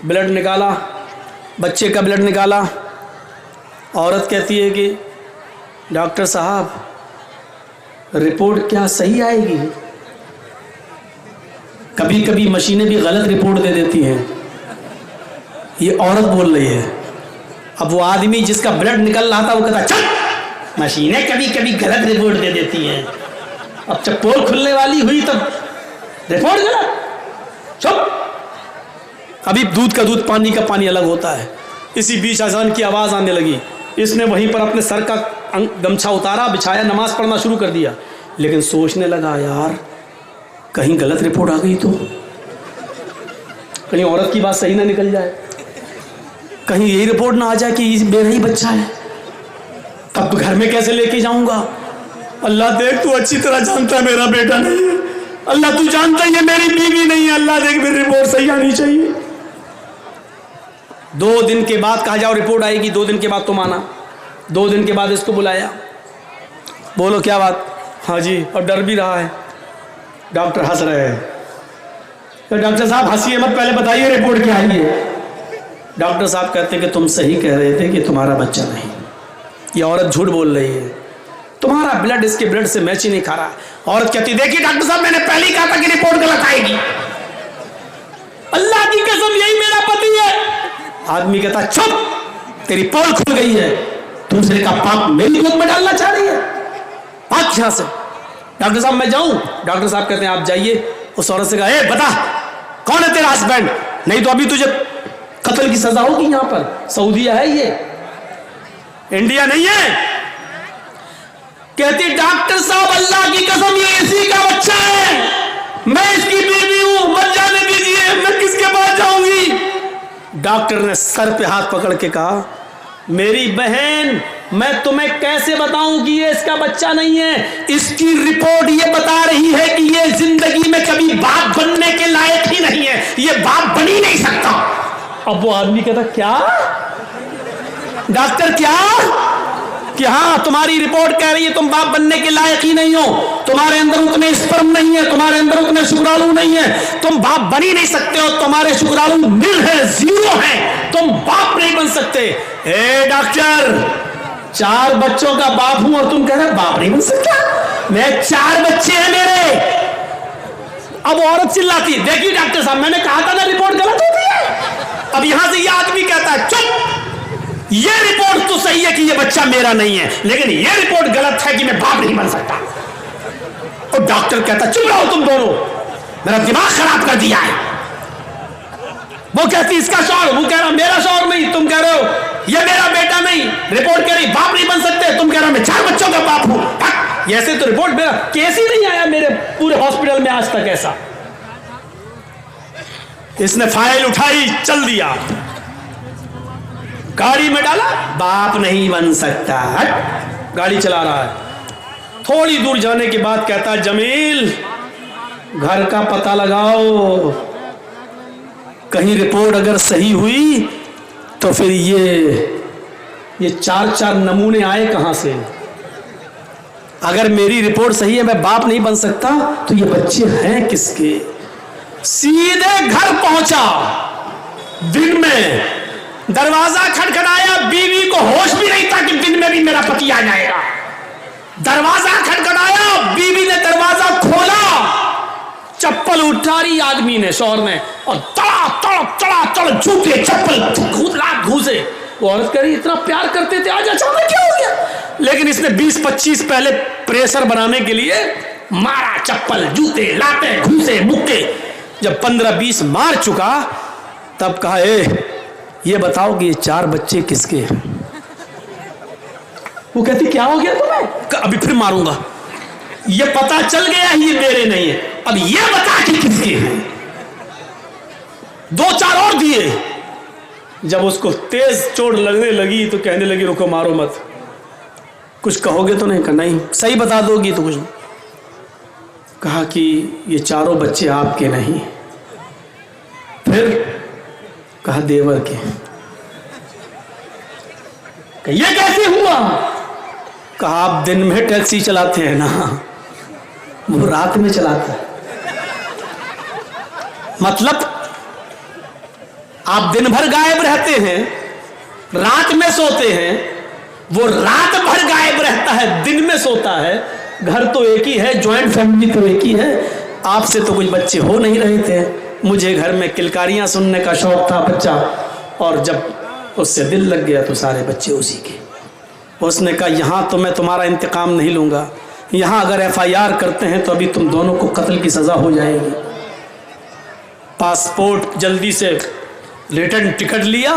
بلڈ نکالا, بچے کا بلڈ نکالا. عورت کہتی ہے کہ ڈاکٹر صاحب رپورٹ کیا صحیح آئے گی؟ کبھی کبھی مشینیں بھی غلط رپورٹ دے دیتی ہیں. یہ عورت بول رہی ہے. اب وہ آدمی جس کا بلڈ نکل رہا تھا وہ کہتا چل, مشینیں کبھی کبھی غلط رپورٹ دے دیتی ہیں. اب جب پول کھلنے والی ہوئی تب رپورٹ غلط. چپ. ابھی دودھ کا دودھ پانی کا پانی الگ ہوتا ہے. اسی بیچ اذان کی آواز آنے لگی. اس نے وہیں پر اپنے سر کا گمچھا اتارا, بچھایا, نماز پڑھنا شروع کر دیا. لیکن سوچنے لگا یار کہیں غلط رپورٹ آ گئی تو, کہیں عورت کی بات صحیح نہ نکل جائے, کہیں یہی رپورٹ نہ آ جائے کہ میرا ہی بچہ ہے, تب تو گھر میں کیسے لے کے جاؤں گا. اللہ دیکھ تو اچھی طرح جانتا ہے میرا بیٹا نہیں ہے. اللہ تو جانتا ہی ہے میری بیوی نہیں ہے. اللہ دیکھ میری رپورٹ صحیح آنی چاہیے. 2 دن کے بعد کہا جاؤ رپورٹ آئے گی, 2 دن کے بعد تم آنا. 2 دن کے بعد اس کو بلایا. بولو کیا بات؟ ہاں جی. اور ڈر بھی رہا ہے. ڈاکٹر ہنس رہے ہیں. تو ڈاکٹر صاحب ہنسیے مت, پہلے بتائیے رپورٹ کیا آئی ہے. ڈاکٹر صاحب کہتے ہیں کہ تم صحیح کہہ رہے تھے کہ تمہارا بچہ نہیں. یہ عورت جھوٹ بول رہی ہے. تمہارا بلڈ اس کے بلڈ سے میچ ہی نہیں کھا رہا. عورت کہتی دیکھیے ڈاکٹر صاحب میں نے پہلے ہی کہا تھا کہ رپورٹ غلط آئے گی. اللہ کی قسم یہی میرا پتی ہے. آدمی کہتا چپ, تیری پول کھل گئی ہے. دوسرے کا پاپ میری گود میں ڈالنا چاہ رہی ہے. بھاگ یہاں سے. ڈاکٹر صاحب میں جاؤں؟ ڈاکٹر صاحب کہتے ہیں آپ جائیے. اس عورت سے کہا اے بتا کون ہے تیرا ہسبینڈ, نہیں تو ابھی تجھے قتل کی سزا ہوگی. یہاں پر سعودیہ ہے, یہ انڈیا نہیں ہے. کہتی ڈاکٹر صاحب اللہ کی قسم یہ اسی کا بچہ ہے, میں اس کی بیوی ہوں, مت جانے دیجیے, میں کس کے پاس جاؤں گی. ڈاکٹر نے سر پہ ہاتھ پکڑ کے کہا میری بہن میں تمہیں کیسے بتاؤں کہ یہ اس کا بچہ نہیں ہے. اس کی رپورٹ یہ بتا رہی ہے کہ یہ زندگی میں کبھی باپ بننے کے لائق ہی نہیں ہے, یہ باپ بن ہی نہیں سکتا. اب وہ آدمی کہتا کیا ڈاکٹر کیا, کہ ہاں تمہاری رپورٹ کہہ رہی ہے تم باپ بننے کے لائق ہی نہیں ہو, تمہارے اندر اتنے اسپرم نہیں ہے, تمہارے اندر اتنے شکرالو نہیں ہے, تم باپ بن ہی نہیں سکتے ہو, تمہارے شکرالو نل ہے, 0 ہے, تم باپ نہیں بن سکتے. اے ڈاکٹر 4 بچوں کا باپ ہوں اور تم کہہ رہے باپ نہیں بن سکتا, میں 4 بچے ہیں میرے. اب عورت چلاتی دیکھیے ڈاکٹر صاحب میں نے کہا تھا نا رپورٹ غلط ہوتی ہے. اب یہاں سے یہ آدمی کہتا ہے چپ, یہ رپورٹ تو صحیح ہے کہ یہ بچہ میرا نہیں ہے, لیکن یہ رپورٹ غلط ہے کہ میں باپ نہیں بن سکتا. اور ڈاکٹر کہتا چپ رہو تم دونوں, میرا دماغ خراب کر دیا ہے. وہ کہتی اس کا شوہر, وہ کہہ رہا میرا شوہر نہیں, تم کہہ رہے ہو یہ میرا بیٹا نہیں, رپورٹ کہہ رہی باپ نہیں بن سکتے, تم کہہ رہے ہو میں 4 بچوں کا باپ ہوں. ایسے تو رپورٹ میرا کیس ہی نہیں آیا میرے پورے ہاسپٹل میں آج تک ایسا. اس نے فائل اٹھائی, چل دیا, گاڑی میں ڈالا, باپ نہیں بن سکتا, گاڑی چلا رہا ہے. تھوڑی دور جانے کے بعد کہتا جمیل گھر کا پتہ لگاؤ, کہیں رپورٹ اگر صحیح ہوئی تو پھر یہ 4 نمونے آئے کہاں سے. اگر میری رپورٹ صحیح ہے میں باپ نہیں بن سکتا تو یہ بچے ہیں کس کے. سیدھے گھر پہنچا, دن میں دروازہ کھٹکھٹایا, بیوی کو ہوش بھی نہیں تھا کہ دن میں بھی میرا پتی آ جائے گا. دروازہ کھٹکھٹایا, بیوی نے دروازہ کھولا, چپل اٹھاری آدمی نے, شوہر نے, اور تڑا جوتے چپل گھوسے. وہ عورت کہہ رہی اتنا پیار کرتے تھے آج اچانک کیا ہو گیا. لیکن اس نے 20-25 پہلے پریشر بنانے کے لیے مارا, چپل جوتے لاتے گھوسے مکے. جب 15-20 مار چکا تب کہا اے یہ بتاؤ کہ یہ 4 بچے کس کے ہیں. وہ کہتی کیا ہو گیا تمہیں؟ ابھی پھر ماروں گا. یہ پتا چل گیا یہ میرے نہیں ہے, اب یہ بتا کہ کس کے ہیں. 2-4 اور دیے. جب اس کو تیز چوٹ لگنے لگی تو کہنے لگی رکو مارو مت, کچھ کہو گے تو نہیں؟ کہا نہیں, صحیح بتا دو گی تو کچھ نہیں. کہا کہ یہ چاروں بچے آپ کے نہیں. پھر کہا دیور کے. کہ یہ کیسے ہوا؟ کہا آپ دن میں ٹیکسی چلاتے ہیں نا، وہ رات میں چلاتا ہے. مطلب آپ دن بھر غائب رہتے ہیں، رات میں سوتے ہیں، وہ رات بھر غائب رہتا ہے، دن میں سوتا ہے. گھر تو ایک ہی ہے، جوائنٹ فیملی تو ایک ہی ہے. آپ سے تو کچھ بچے ہو نہیں رہے تھے. مجھے گھر میں کلکاریاں سننے کا شوق تھا بچہ، اور جب اس سے دل لگ گیا تو سارے بچے اسی کے. اس نے کہا یہاں تو میں تمہارا انتقام نہیں لوں گا، یہاں اگر FIR کرتے ہیں تو ابھی تم دونوں کو قتل کی سزا ہو جائے گی. پاسپورٹ جلدی سے ریٹرن ٹکٹ لیا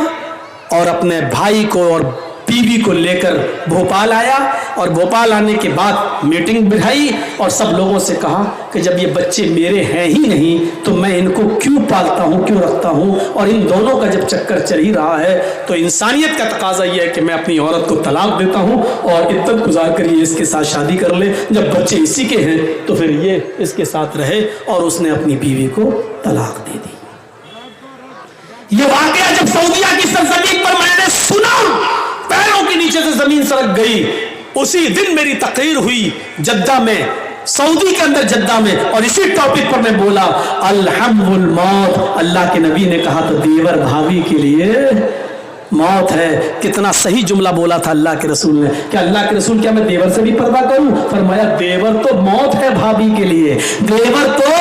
اور اپنے بھائی کو اور بیوی کو لے کر بھوپال آیا. اور بھوپال آنے کے بعد میٹنگ بٹھائی اور سب لوگوں سے کہا کہ جب یہ بچے میرے ہیں ہی نہیں تو میں ان کو کیوں پالتا ہوں، کیوں رکھتا ہوں، اور ان دونوں کا جب چکر چل ہی رہا ہے تو انسانیت کا تقاضا یہ ہے کہ میں اپنی عورت کو طلاق دیتا ہوں اور عدت گزار کر یہ اس کے ساتھ شادی کر لے. جب بچے اسی کے ہیں تو پھر یہ اس کے ساتھ رہے. اور اس نے اپنی بیوی کو طلاق دے دی. یہ واقعہ جب سعودیہ کی سرزمین پر میں نے سنا، پیروں کے نیچے سے زمین سرک گئی. اسی دن میری تقریر ہوئی جدہ میں، سعودی کے اندر جدہ میں، اور اسی ٹاپک پر میں بولا الحم الموت. اللہ کے نبی نے کہا تو دیور بھابھی کے لیے موت ہے. کتنا صحیح جملہ بولا تھا اللہ کے رسول نے. کہ اللہ کے رسول کیا میں دیور سے بھی پردہ کروں؟ فرمایا دیور تو موت ہے بھابھی کے لیے، دیور تو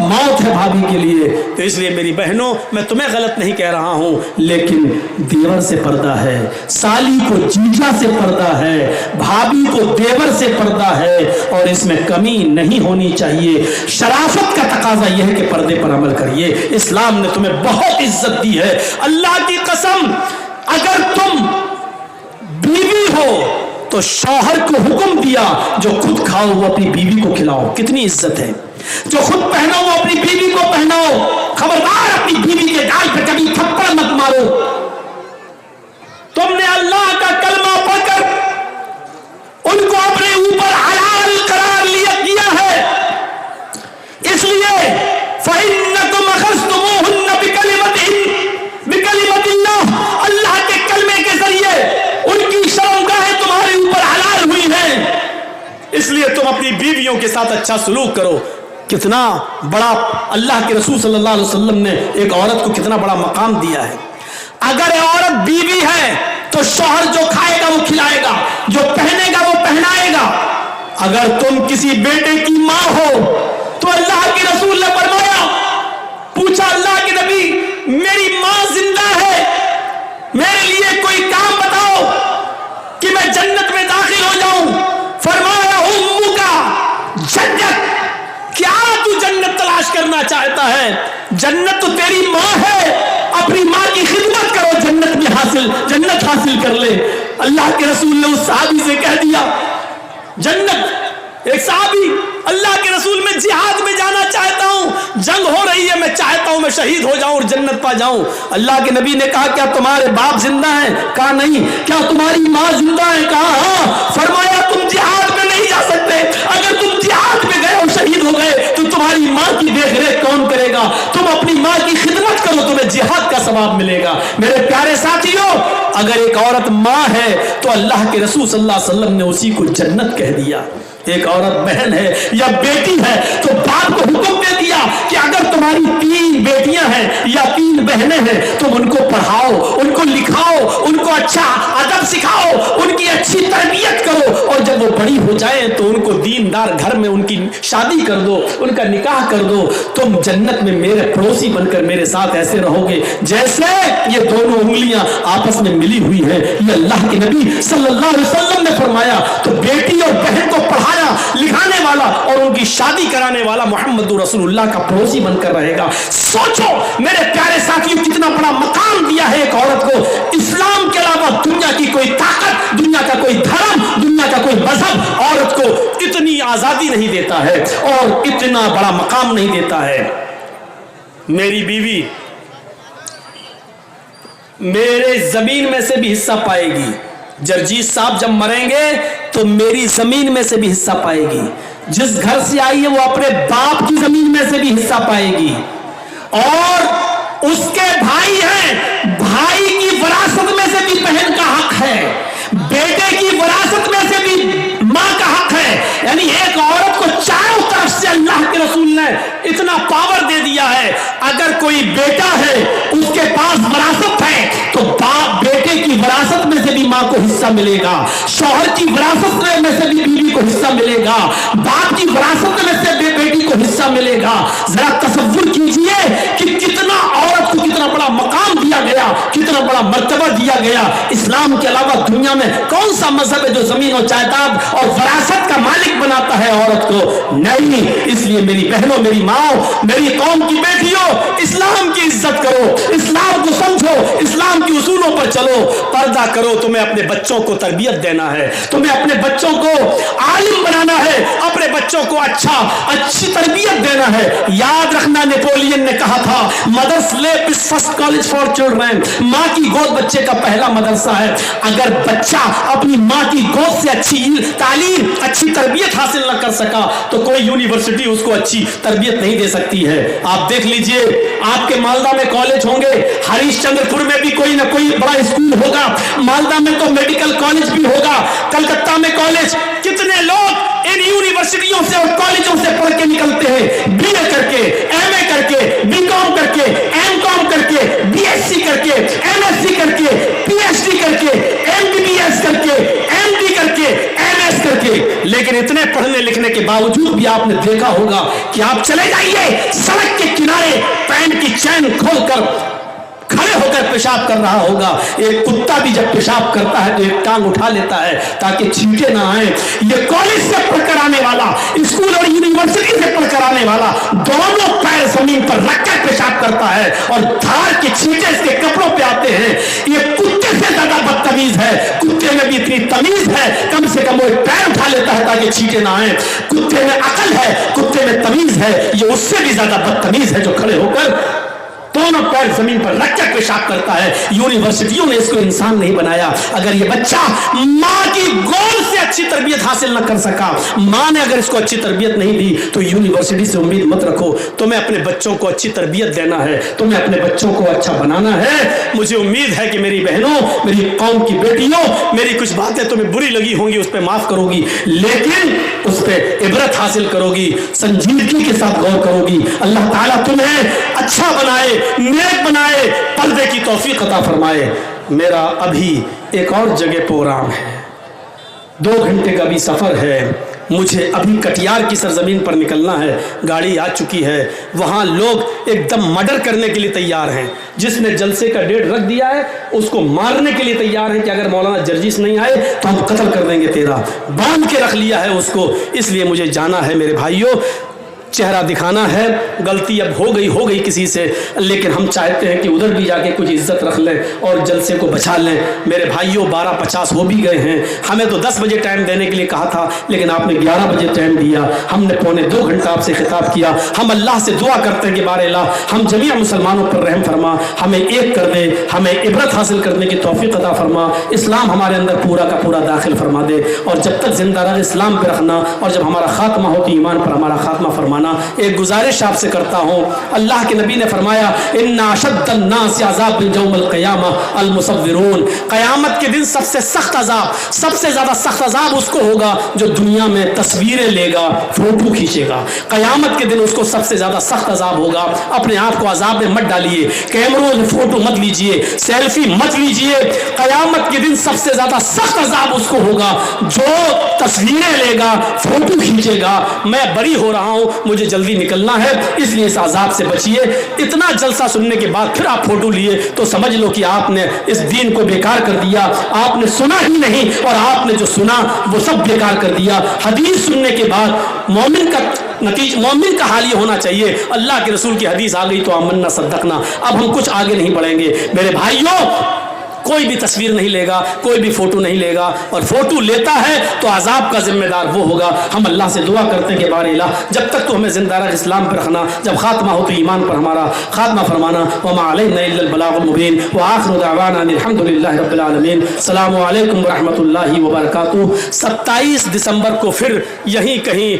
موت ہے بھابھی کے لیے. تو اس لیے میری بہنوں، میں تمہیں غلط نہیں کہہ رہا ہوں، لیکن دیور سے پردہ ہے، سالی کو جیجا سے پردہ ہے، بھابھی کو دیور سے پردہ ہے، اور اس میں کمی نہیں ہونی چاہیے. شرافت کا تقاضا یہ ہے کہ پردے پر عمل کریے. اسلام نے تمہیں بہت عزت دی ہے. اللہ کی قسم، اگر تم بیوی ہو تو شوہر کو حکم دیا جو خود کھاؤ وہ اپنی بیوی کو کھلاؤ. کتنی عزت ہے. جو خود پہنو وہ اپنی بیوی کو پہناؤ. خبردار اپنی بیوی کے گال پہ کبھی تھپڑ مت مارو. تم نے اللہ کا کلمہ پڑھ کر ان کو اپنے اوپر حلال قرار کیا ہے، اس لیے فَإِنَّكُمْ أَخَذْتُمُوهُنَّ بِكَلِمَةِ اللَّهِ، اللہ کے کلمے کے ذریعے ان کی شرمگاہیں تمہارے اوپر حلال ہوئی ہیں. اس لیے تم اپنی بیویوں کے ساتھ اچھا سلوک کرو. کتنا بڑا اللہ کے رسول صلی اللہ علیہ وسلم نے ایک عورت کو کتنا بڑا مقام دیا ہے. اگر عورت بیوی ہے تو شوہر جو کھائے گا وہ کھلائے گا، جو پہنے گا وہ پہنائے گا. اگر تم کسی بیٹے کی ماں ہو تو اللہ کے رسول نے فرمایا، پوچھا اللہ کے نبی میری ماں زندہ ہے، میرے لیے کوئی کام بتاؤ کہ میں جنت میں داخل ہو جاؤں. فرمایا امو کا جنت. کیا تو جنت تلاش کرنا چاہتا ہے؟ جنت تو تیری ماں ہے. اپنی ماں کی خدمت کرو، جنت حاصل کر لے. اللہ کے رسول نے اس صحابی سے کہہ دیا جنت. ایک صحابی اللہ کے رسول میں جہاد میں جانا چاہتا ہوں، جنگ ہو رہی ہے، میں چاہتا ہوں میں شہید ہو جاؤں اور جنت پا جاؤں. اللہ کے نبی نے کہا کیا تمہارے باپ زندہ ہیں؟ کہا نہیں. کیا تمہاری ماں زندہ ہے؟ کہا ہاں. فرمایا تم جہاد میں نہیں جا سکتے. اگر تم جہاد میں گئے اور شہید ہو گئے تو تمہاری ماں کی دیکھ ریکھ کون کرے گا؟ تم اپنی ماں کی خدمت کرو، تمہیں جہاد کا ثواب ملے گا. میرے پیارے ساتھیوں، اگر ایک عورت ماں ہے تو اللہ کے رسول صلی اللہ علیہ وسلم نے اسی کو جنت کہہ دیا. ایک عورت بہن ہے یا بیٹی ہے تو باپ کو حکم دے دیا کہ اگر تمہاری 3 بیٹیاں ہیں یا 3 بہنیں ہیں تم ان کو پڑھاؤ، ان کو لکھاؤ، ان کو اچھا ادب سکھاؤ، ان کی اچھی تربیت کرو، اور جب وہ بڑی ہو جائیں تو ان کو دیندار گھر میں ان کی شادی کر دو، ان کا نکاح کر دو. تم جنت میں میرے پڑوسی بن کر میرے ساتھ ایسے رہو گے جیسے یہ دونوں انگلیاں آپس میں ملی ہوئی ہیں. یہ اللہ کے نبی صلی اللہ علیہ وسلم نے فرمایا. تو بیٹی اور بہن کو پڑھایا لکھانے والا اور ان کی شادی کرانے والا محمد رسول اللہ کا پڑوسی بن کر رہے گا. سوچو میرے پیارے ساتھیوں کتنا بڑا مقام دیا ہے ایک عورت کو. اسلام کے علاوہ دنیا کی کوئی طاقت، دنیا کا کوئی دھرم، دنیا کا کوئی مذہب عورت کو اتنی آزادی نہیں دیتا ہے اور اتنا بڑا مقام نہیں دیتا ہے. میری بیوی میرے زمین میں سے بھی حصہ پائے گی. جرجیت صاحب جب مریں گے تو میری زمین میں سے بھی حصہ پائے گی. जिस घर से आई है वो अपने बाप की जमीन में से भी हिस्सा पाएगी, और उसके भाई हैं, भाई की विरासत में से भी बहन का हक है, बेटे की विरासत में से भी मां का हक है। यानी एक औरत को चारों तरफ से अल्लाह के रसूल ने इतना पावर दे दिया है, अगर कोई बेटा है उसके पास विरासत है तो बाप बेटे की विरासत में से भी मां को हिस्सा मिलेगा, शौहर की विरासत में से भी बीवी को हिस्सा मिलेगा, बाप की विरासत में से बेटी को हिस्सा मिलेगा। जरा तसव्वुर कीजिए कि कितना औरत को कितना बड़ा मकाम दिया गया, कितना बड़ा मर्तबा दिया गया। इस्लाम के अलावा दुनिया में कौन सा मजहब है जो जमीन और जायदाद और विरासत का मालिक बनाता है औरत को? नहीं। इसलिए मेरी बहनों, मेरी माओ, मेरी कौम की बेटियों, इस्लाम की इज्जत करो, इस्लाम को समझो, इस्लाम के उसूलों पर चलो, पर्दा करो। तुम्हें अपने बच्चों को तरबियत देना है, तुम्हें अपने बच्चों को आलिम बनाना है, अपने बच्चों को अच्छी तरबियत देना है। याद रखना, नेपोलियन ने कहा था, mother's lap is first college for children. मां की गोद बच्चे का पहला मदरसा है। अगर बच्चा अपनी मां की गोद से अच्छी तालीम, अच्छी तरबियत हासिल न कर सका तो कोई यूनिवर्सिटी उसको अच्छी तरबियत नहीं दे सकती है। आप देख लीजिए, आपके मालदा में कॉलेज होंगे, हरिश्चंद्रपुर में भी कोई ना कोई बड़ा स्कूल होगा, मालदा में तो मेडिकल कॉलेज भी होगा, कलकत्ता में कॉलेज। कितने लोग इन यूनिवर्सिटियों से और कॉलेजों से पढ़ के निकलते हैं, बीए करके, एमए करके, बीकॉम करके, एमकॉम करके, बीएससी करके, एमएससी करके, पीएचडी करके, एमबीबीएस करके, एमडी करके, एमएस करके। लेकिन इतने पढ़ने लिखने के बावजूद भी आपने देखा होगा कि आप चले जाइए सड़क के किनारे, पैंट की चैन खोलकर खड़े होकर पेशाब कर रहा होगा। एक कुत्ता भी जब पेशाब करता है तो एक टांग उठा लेता है ताकि छींटे ना आए। ये कॉलेज से पढ़कर आने वाला, स्कूल और यूनिवर्सिटी से पढ़कर आने वाला, दोनों पैर जमीन पर रखकर पेशाब करता है और धार के छींटे इसके कपड़ों पे आते हैं। ये कुत्ते से ज्यादा बदतमीज है। कुत्ते में भी इतनी तमीज है, कम से कम वो पैर उठा लेता है ताकि छींटे ना आए। कुत्ते में अकल है, कुत्ते में तमीज है। ये उससे भी ज्यादा बदतमीज है जो खड़े होकर दोनों पैर जमीन पर रखकर पेशाब करता है। यूनिवर्सिटियों ने इसको इंसान नहीं बनाया। अगर ये बच्चा मां की गोद से अच्छी तरबियत हासिल न कर सका, मां ने अगर इसको अच्छी तरबियत नहीं दी, तो यूनिवर्सिटी से उम्मीद मत रखो। तुम्हें अपने बच्चों को अच्छी तरबियत देना है, तुम्हें अपने बच्चों को अच्छा बनाना है। मुझे उम्मीद है कि मेरी बहनों, मेरी कौम की बेटियों, मेरी कुछ बातें तुम्हें बुरी लगी होंगी, उस पर माफ करोगी, लेकिन उस पर इबरत हासिल करोगी, संजीदगी के साथ गौर करोगी। अल्लाह ताला तुम्हें अच्छा बनाए, नेक बनाए, पर्दे की तौफीक अता फरमाए। मेरा अभी एक और जगह प्रोग्राम है, 2 घंटे का भी सफ़र है। मुझे अभी कटियार की सरजमीन पर निकलना है, गाड़ी आ चुकी है। वहाँ लोग एकदम मर्डर करने के लिए तैयार हैं। जिसने जलसे का डेट रख दिया है उसको मारने के लिए तैयार हैं कि अगर मौलाना जर्जीस नहीं आए तो हम कत्ल कर देंगे तेरा। बांध के रख लिया है उसको। इसलिए मुझे जाना है मेरे भाइयों, चेहरा दिखाना है। गलती अब हो गई किसी से, लेकिन हम चाहते हैं कि उधर भी जाके कुछ इज्जत रख लें और जलसे को बचा लें। मेरे भाइयों 12:50 हो भी गए हैं। हमें तो 10 बजे टाइम देने के लिए कहा था, लेकिन आपने 11 बजे टाइम दिया। हमने पौने 2 घंटा आपसे खिताब किया। हम अल्लाह से दुआ करते हैं कि बारे अल्लाह हम जमीन मुसलमानों पर रहम फरमा, हमें एक कर दे, हमें इबरत हासिल करने की तौफीक अता फरमा, इस्लाम हमारे अंदर पूरा का पूरा दाखिल फरमा दे। और जब तक जिंदा रहे इस्लाम पे रखना, और जब हमारा खात्मा हो तो ईमान पर हमारा खात्मा फरमाना। एक गुजारिश आपसे करता हूँ, अल्लाह के नबी ने फरमाया, इन्ना अशद्दन्नासि अज़ाबन यौमल क़ियामा अल मुसव्विरून। क़यामत के दिन सबसे सख्त अजाब, सबसे ज़्यादा सख्त अजाब उसको होगा जो दुनिया में तस्वीरें लेगा, फोटो खींचेगा। क़यामत के दिन उसको सबसे ज़्यादा सख्त अजाब होगा। अपने आप को अजाब में मत डालिए, कैमरों में फोटो मत लीजिए, सेल्फी मत लीजिए। क़यामत के दिन सबसे ज़्यादा सख्त अजाब उसको होगा जो तस्वीरें लेगा, फोटो खींचेगा। मैं बरी हो रहा हूँ, मुझे जल्दी निकलना है, इसलिए इस अजाब से बचिए। इतना जलसा सुनने के बाद फिर आप फोटो लिए तो समझ लो कि आपने इस दीन को बेकार कर दिया। आपने सुना ही नहीं और आपने जो सुना वो सब बेकार कर दिया। हदीस सुनने के बाद मोमिन का हाल ये होना चाहिए, अल्लाह के रसूल की हदीस आ गई तो आमन्ना सद्दकना। अब हम कुछ आगे नहीं बढ़ेंगे मेरे भाइयों। कोई भी तस्वीर नहीं लेगा, कोई भी फ़ोटो नहीं लेगा, और फ़ोटो लेता है तो अजाब का जिम्मेदार वो होगा। हम अल्लाह से दुआ करते हैं कि बार इलाह जब तक तो हमें ज़िंदा रख, इस्लाम पर रखना, जब खात्मा हो तो ईमान पर हमारा खात्मा फरमाना। वमा अलैना इल्लल बलागुल मुबीन व आखिरु दअवाना अल्हम्दुलिल्लाहि रब्बिल आलमीन। अस्सलामु अलैकुम व रहमतुल्लाहि व बरकातुहू। 27 दिसंबर को फिर यहीं कहीं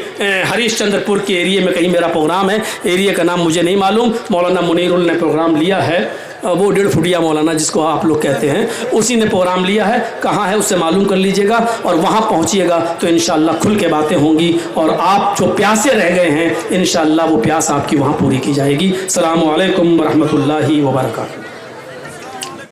हरीशचंद्रपुर के एरिया में कहीं मेरा प्रोग्राम है। एरिया का नाम मुझे नहीं मालूम, मौलाना मुनीरुल ने प्रोग्राम लिया है, वो 1.5 फुटिया मौलाना जिसको आप लोग कहते हैं, उसी ने प्रोग्राम लिया है। कहाँ है उससे मालूम कर लीजिएगा और वहाँ पहुँचिएगा तो इंशाअल्लाह खुल के बातें होंगी और आप जो प्यासे रह गए हैं इंशाअल्लाह वो प्यास आपकी वहाँ पूरी की जाएगी। अस्सलामु अलैकुम व रहमतुल्लाहि व बरकातुहू।